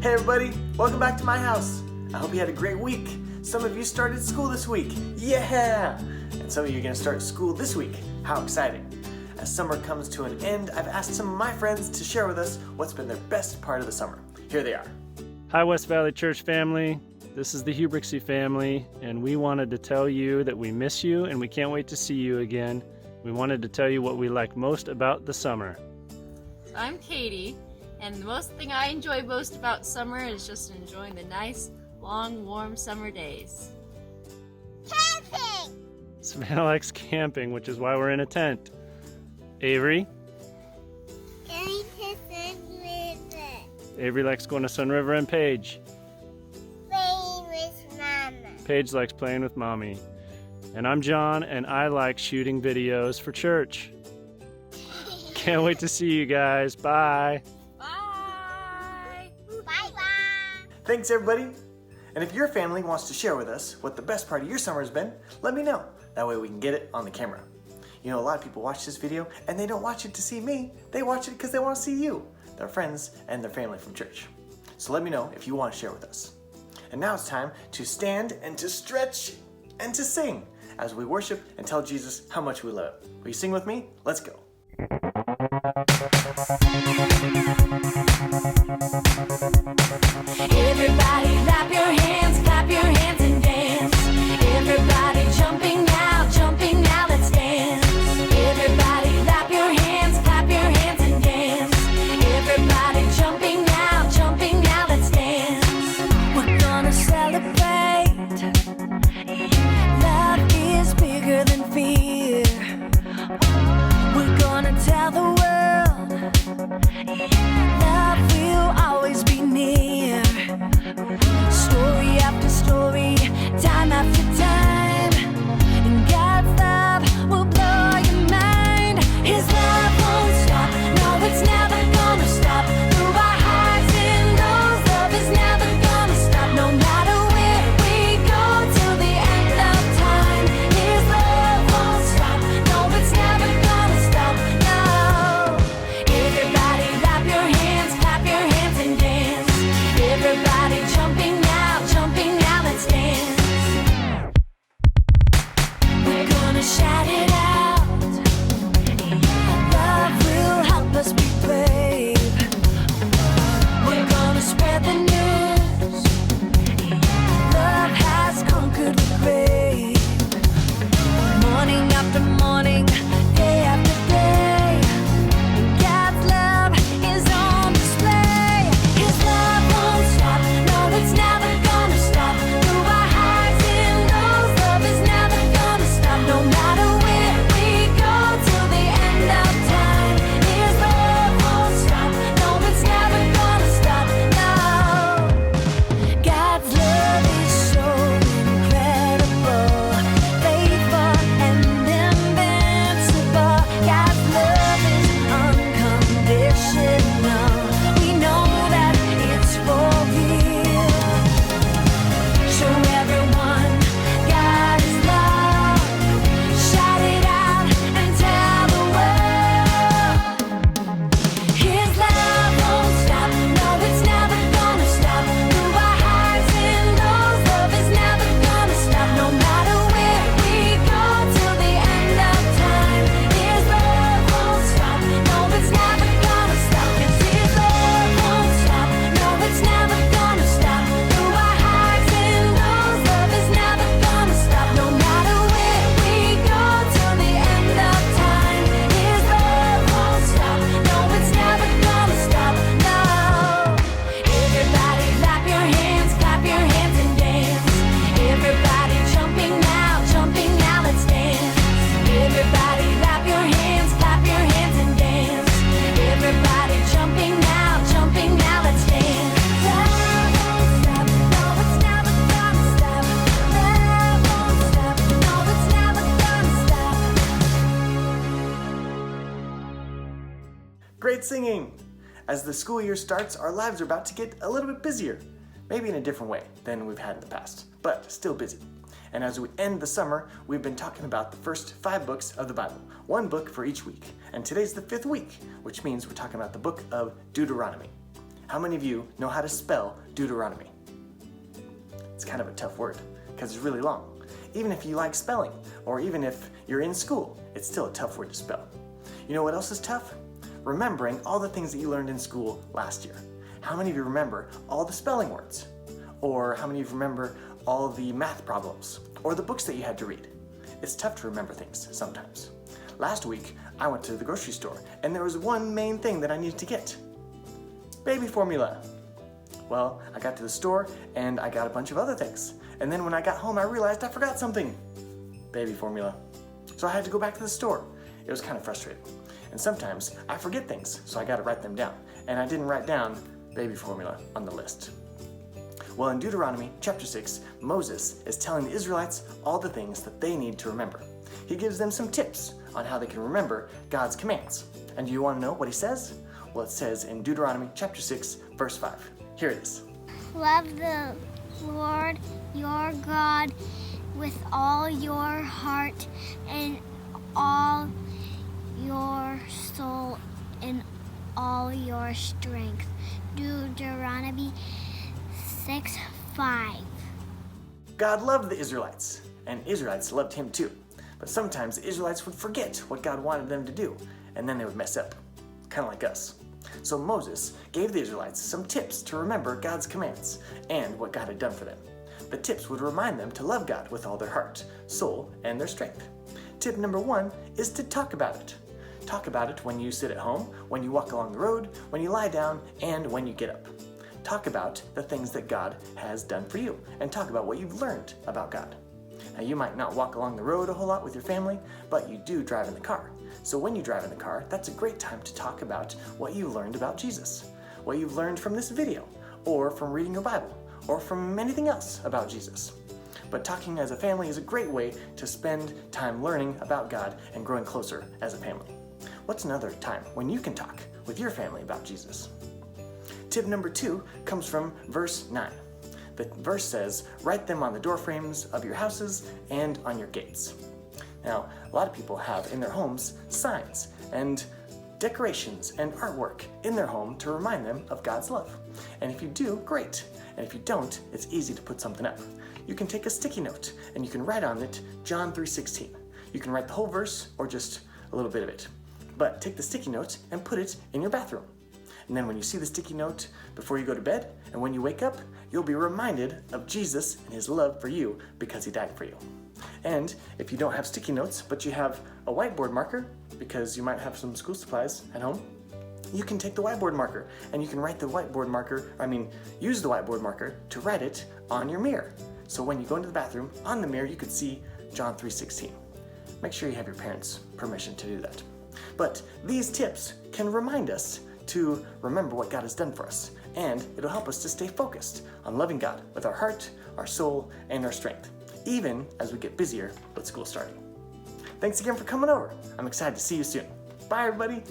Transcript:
Hey everybody, welcome back to my house. I hope you had a great week. Some of you started school this week. Yeah! And some of you are going to start school this week. How exciting. As summer comes to an end, I've asked some of my friends to share with us what's been their best part of the summer. Here they are. Hi West Valley Church family. This is the Hubricsy family, and we wanted to tell you that we miss you and we can't wait to see you again. We wanted to tell you what we like most about the summer. I'm Katie, and the most thing I enjoy most about summer is just enjoying the nice, long, warm summer days. Camping! Savannah likes camping, which is why we're in a tent. Avery? Going to Sun River. Avery likes going to Sun River, and Paige? Playing with Mama. Paige likes playing with Mommy. And I'm John, and I like shooting videos for church. Can't wait to see you guys. Bye. Bye! Bye-bye. Thanks everybody. And if your family wants to share with us what the best part of your summer has been, let me know. That way we can get it on the camera. You know, a lot of people watch this video and they don't watch it to see me. They watch it because they want to see you, their friends, and their family from church. So let me know if you want to share with us. And now it's time to stand and to stretch and to sing as we worship and tell Jesus how much we love him. Will you sing with me? Let's go. Everybody clap your hands and dance. Everybody jumping now, let's dance. Everybody clap your hands and dance. Everybody jumping now, let's dance. We're gonna celebrate. Love is bigger than fear. We're gonna tell the world love will always be near. Story after story, time after time, and God's love will blow your mind. His love won't stop, no, it's never gonna stop. Through our highs and lows, love is never gonna stop. No matter where we go, till the end of time, His love won't stop, no, it's never gonna stop, no. Everybody clap your hands and dance. Everybody jumping now, let's dance. We're gonna shout it out. Love will help us be brave. We're gonna spread the news. Love has conquered the grave. Morning after morning, day after day, God's love is on display. His love won't stop, no, it's never gonna stop. Through our highs and lows, love is never gonna stop. No matter where we go, till the end of time, His love won't stop, no, it's never gonna stop, no. God's love is so incredible, faithful and invincible. God's love is unconditional. We know that it's for real. Show everyone God is love. Shout it out and tell the world. His love won't stop, no, it's never gonna stop. Through our highs and lows, love is never gonna stop. No matter where we go, till the end of time, His love won't stop, no, it's never gonna stop. 'Cause His love won't stop, no, it's never gonna stop. Through our highs and lows, love is never gonna stop. No matter where we go, till the end of time, His love won't stop, no, it's never gonna stop, no. Everybody clap your hands and dance. Everybody jumping now, let's dance. Everybody clap your hands and dance. Everybody jumping now, let's dance. Love won't stop, no, it's never gonna stop. Love won't stop, no, it's never gonna stop. Great singing! As the school year starts, our lives are about to get a little bit busier. Maybe in a different way than we've had in the past, but still busy. And as we end the summer, we've been talking about the first 5 books of the Bible, one book for each week. And today's the 5th week, which means we're talking about the book of Deuteronomy. How many of you know how to spell Deuteronomy? It's kind of a tough word because it's really long. Even if you like spelling, or even if you're in school, it's still a tough word to spell. You know what else is tough? Remembering all the things that you learned in school last year. How many of you remember all the spelling words? Or how many of you remember all the math problems? Or the books that you had to read? It's tough to remember things sometimes. Last week, I went to the grocery store and there was one main thing that I needed to get. Baby formula. Well, I got to the store and I got a bunch of other things. And then when I got home, I realized I forgot something. Baby formula. So I had to go back to the store. It was kind of frustrating. And sometimes I forget things, so I got to write them down. And I didn't write down baby formula on the list. Well, in Deuteronomy chapter 6, Moses is telling the Israelites all the things that they need to remember. He gives them some tips on how they can remember God's commands. And do you want to know what he says? Well, it says in Deuteronomy chapter 6, verse 5. Here it is. Love the Lord your God with all your heart and all your soul and all your strength. Deuteronomy 6:5. God loved the Israelites, and Israelites loved him too. But sometimes the Israelites would forget what God wanted them to do, and then they would mess up, kind of like us. So Moses gave the Israelites some tips to remember God's commands and what God had done for them. The tips would remind them to love God with all their heart, soul, and their strength. Tip number 1 is to talk about it. Talk about it when you sit at home, when you walk along the road, when you lie down, and when you get up. Talk about the things that God has done for you, and talk about what you've learned about God. Now, you might not walk along the road a whole lot with your family, but you do drive in the car. So when you drive in the car, that's a great time to talk about what you learned about Jesus, what you've learned from this video, or from reading your Bible, or from anything else about Jesus. But talking as a family is a great way to spend time learning about God and growing closer as a family. What's another time when you can talk with your family about Jesus? Tip number 2 comes from verse 9. The verse says, write them on the door frames of your houses and on your gates. Now, a lot of people have in their homes signs and decorations and artwork in their home to remind them of God's love. And if you do, great. And if you don't, it's easy to put something up. You can take a sticky note and you can write on it John 3:16. You can write the whole verse or just a little bit of it. But take the sticky note and put it in your bathroom. And then when you see the sticky note before you go to bed and when you wake up, you'll be reminded of Jesus and his love for you because he died for you. And if you don't have sticky notes, but you have a whiteboard marker, because you might have some school supplies at home, you can take the whiteboard marker and you can write the whiteboard marker, use the whiteboard marker to write it on your mirror. So when you go into the bathroom, on the mirror, you could see John 3:16. Make sure you have your parents' permission to do that. But these tips can remind us to remember what God has done for us, and it'll help us to stay focused on loving God with our heart, our soul, and our strength, even as we get busier with school starting. Thanks again for coming over. I'm excited to see you soon. Bye, everybody.